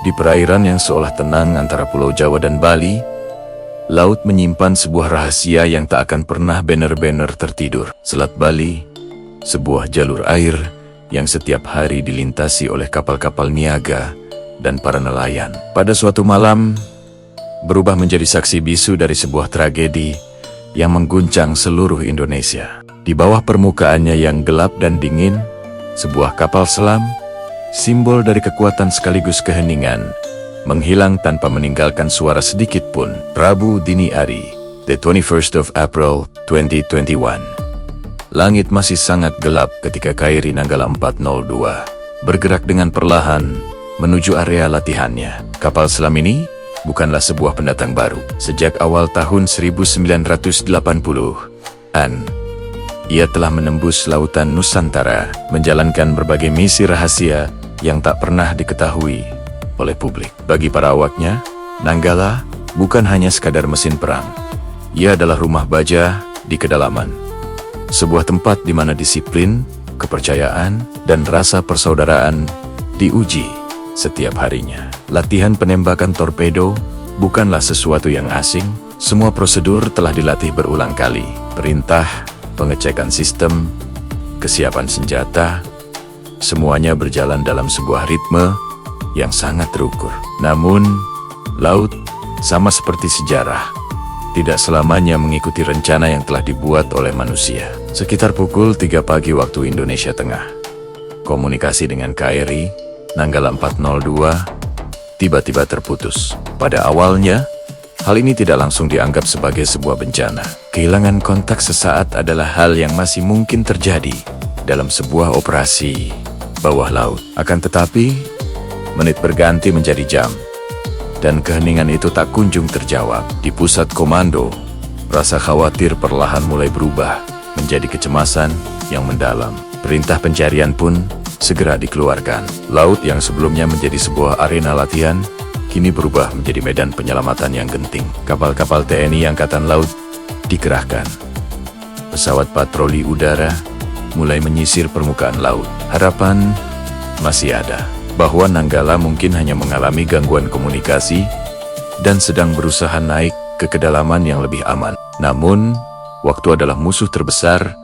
Di perairan yang seolah tenang antara Pulau Jawa dan Bali, laut menyimpan sebuah rahasia yang tak akan pernah benar-benar tertidur. Selat Bali, sebuah jalur air yang setiap hari dilintasi oleh kapal-kapal niaga dan para nelayan. Pada suatu malam, berubah menjadi saksi bisu dari sebuah tragedi yang mengguncang seluruh Indonesia. Di bawah permukaannya yang gelap dan dingin, sebuah kapal selam, simbol dari kekuatan sekaligus keheningan, menghilang tanpa meninggalkan suara sedikit pun. Rabu dini hari, the 21st of April 2021. Langit masih sangat gelap ketika KRI Nanggala 402 bergerak dengan perlahan menuju area latihannya. Kapal selam ini bukanlah sebuah pendatang baru. Sejak awal tahun 1980-an, ia telah menembus lautan Nusantara, menjalankan berbagai misi rahasia yang tak pernah diketahui oleh publik. Bagi para awaknya, Nanggala bukan hanya sekadar mesin perang. Ia adalah rumah baja di kedalaman. Sebuah tempat di mana disiplin, kepercayaan, dan rasa persaudaraan diuji setiap harinya. Latihan penembakan torpedo bukanlah sesuatu yang asing. Semua prosedur telah dilatih berulang kali. Perintah, pengecekan sistem, kesiapan senjata, semuanya berjalan dalam sebuah ritme yang sangat terukur. Namun, laut, sama seperti sejarah, tidak selamanya mengikuti rencana yang telah dibuat oleh manusia. Sekitar pukul 3 pagi waktu Indonesia Tengah, komunikasi dengan KRI Nanggala 402 tiba-tiba terputus. Pada awalnya, hal ini tidak langsung dianggap sebagai sebuah bencana. Kehilangan kontak sesaat adalah hal yang masih mungkin terjadi dalam sebuah operasi bawah laut. Akan tetapi, menit berganti menjadi jam, dan keheningan itu tak kunjung terjawab. Di pusat komando, rasa khawatir perlahan mulai berubah menjadi kecemasan yang mendalam. Perintah pencarian pun segera dikeluarkan. Laut yang sebelumnya menjadi sebuah arena latihan, kini berubah menjadi medan penyelamatan yang genting. Kapal-kapal TNI Angkatan Laut dikerahkan. Pesawat patroli udara mulai menyisir permukaan laut. Harapan masih ada bahwa Nanggala mungkin hanya mengalami gangguan komunikasi dan sedang berusaha naik ke kedalaman yang lebih aman. Namun, waktu adalah musuh terbesar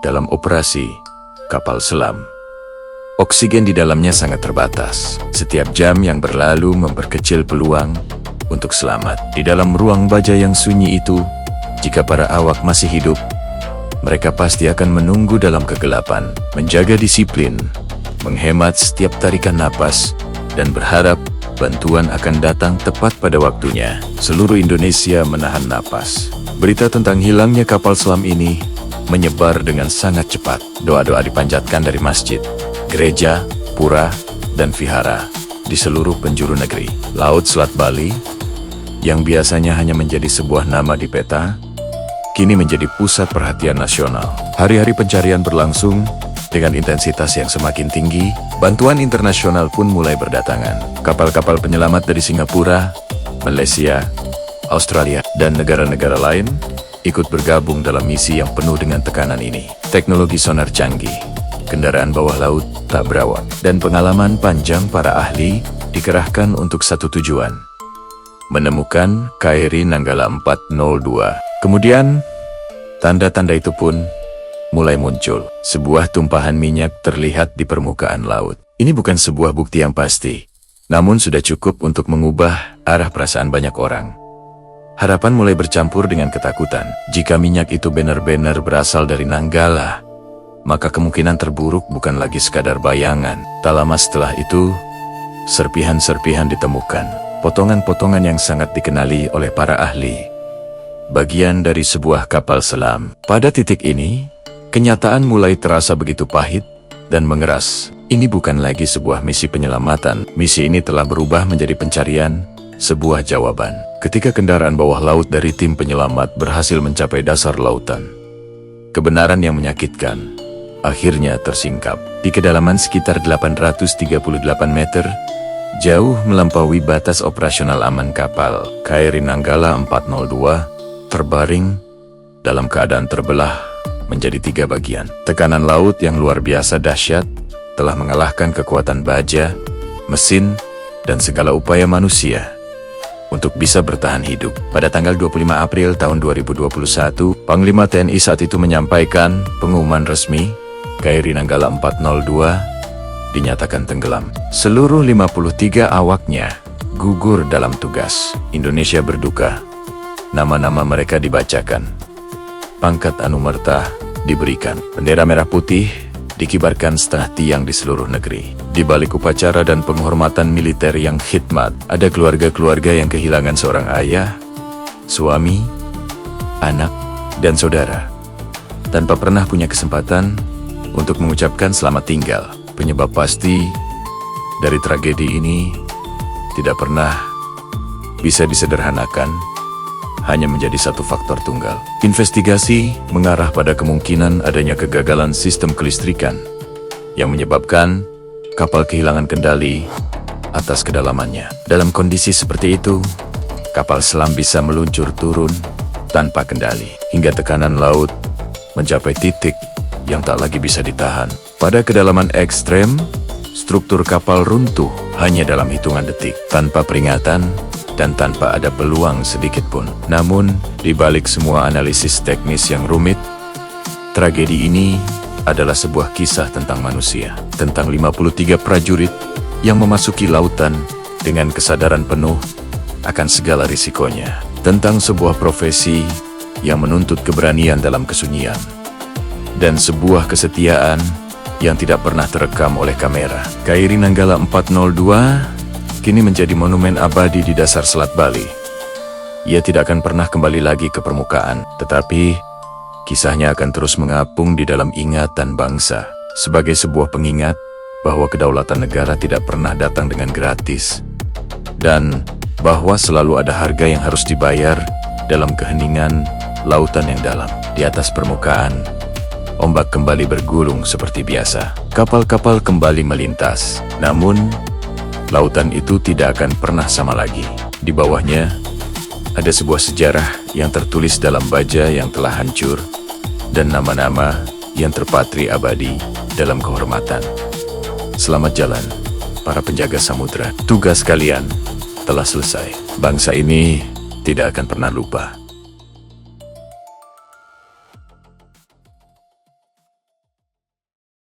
dalam operasi kapal selam. Oksigen di dalamnya sangat terbatas. Setiap jam yang berlalu memperkecil peluang untuk selamat. Di dalam ruang baja yang sunyi itu, jika para awak masih hidup, mereka pasti akan menunggu dalam kegelapan, menjaga disiplin, menghemat setiap tarikan napas, dan berharap bantuan akan datang tepat pada waktunya. Seluruh Indonesia menahan napas. Berita tentang hilangnya kapal selam ini menyebar dengan sangat cepat. Doa-doa dipanjatkan dari masjid, gereja, pura, dan vihara di seluruh penjuru negeri. Laut Selat Bali, yang biasanya hanya menjadi sebuah nama di peta, kini menjadi pusat perhatian nasional. Hari-hari pencarian berlangsung dengan intensitas yang semakin tinggi. Bantuan internasional pun mulai berdatangan. Kapal-kapal penyelamat dari Singapura, Malaysia, Australia, dan negara-negara lain ikut bergabung dalam misi yang penuh dengan tekanan ini. Teknologi sonar canggih, kendaraan bawah laut tak berawak, dan pengalaman panjang para ahli dikerahkan untuk satu tujuan: menemukan KRI Nanggala 402. Kemudian, tanda-tanda itu pun mulai muncul. Sebuah tumpahan minyak terlihat di permukaan laut. Ini bukan sebuah bukti yang pasti, namun sudah cukup untuk mengubah arah perasaan banyak orang. Harapan mulai bercampur dengan ketakutan. Jika minyak itu benar-benar berasal dari Nanggala, maka kemungkinan terburuk bukan lagi sekadar bayangan. Tak lama setelah itu, serpihan-serpihan ditemukan. Potongan-potongan yang sangat dikenali oleh para ahli. Bagian dari sebuah kapal selam. Pada titik ini, kenyataan mulai terasa begitu pahit dan mengeras. Ini bukan lagi sebuah misi penyelamatan. Misi ini telah berubah menjadi pencarian sebuah jawaban. Ketika kendaraan bawah laut dari tim penyelamat berhasil mencapai dasar lautan, kebenaran yang menyakitkan akhirnya tersingkap. Di kedalaman sekitar 838 meter, jauh melampaui batas operasional aman kapal, KRI Nanggala 402 terbaring dalam keadaan terbelah menjadi 3 bagian. Tekanan laut yang luar biasa dahsyat telah mengalahkan kekuatan baja, mesin, dan segala upaya manusia untuk bisa bertahan hidup. Pada tanggal 25 April tahun 2021, Panglima TNI saat itu menyampaikan pengumuman resmi, KRI Nanggala 402 dinyatakan tenggelam. Seluruh 53 awaknya gugur dalam tugas. Indonesia berduka. Nama-nama mereka dibacakan. Pangkat anumerta diberikan. Bendera merah putih dikibarkan setengah tiang di seluruh negeri. Di balik upacara dan penghormatan militer yang khidmat, ada keluarga-keluarga yang kehilangan seorang ayah, suami, anak, dan saudara, tanpa pernah punya kesempatan untuk mengucapkan selamat tinggal. Penyebab pasti dari tragedi ini tidak pernah bisa disederhanakan, hanya menjadi satu faktor tunggal. Investigasi mengarah pada kemungkinan adanya kegagalan sistem kelistrikan yang menyebabkan kapal kehilangan kendali atas kedalamannya. Dalam kondisi seperti itu, kapal selam bisa meluncur turun tanpa kendali hingga tekanan laut mencapai titik yang tak lagi bisa ditahan. Pada kedalaman ekstrem, struktur kapal runtuh hanya dalam hitungan detik, tanpa peringatan dan tanpa ada peluang sedikit pun. Namun, di balik semua analisis teknis yang rumit, tragedi ini adalah sebuah kisah tentang manusia, tentang 53 prajurit yang memasuki lautan dengan kesadaran penuh akan segala risikonya, tentang sebuah profesi yang menuntut keberanian dalam kesunyian, dan sebuah kesetiaan yang tidak pernah terekam oleh kamera. KRI Nanggala 402 kini menjadi monumen abadi di dasar Selat Bali. Ia tidak akan pernah kembali lagi ke permukaan, tetapi kisahnya akan terus mengapung di dalam ingatan bangsa, sebagai sebuah pengingat bahwa kedaulatan negara tidak pernah datang dengan gratis, dan bahwa selalu ada harga yang harus dibayar dalam keheningan lautan yang dalam. Di atas permukaan, ombak kembali bergulung seperti biasa. Kapal-kapal kembali melintas. Namun, lautan itu tidak akan pernah sama lagi. Di bawahnya, ada sebuah sejarah yang tertulis dalam baja yang telah hancur, dan nama-nama yang terpatri abadi dalam kehormatan. Selamat jalan, para penjaga samudera. Tugas kalian telah selesai. Bangsa ini tidak akan pernah lupa.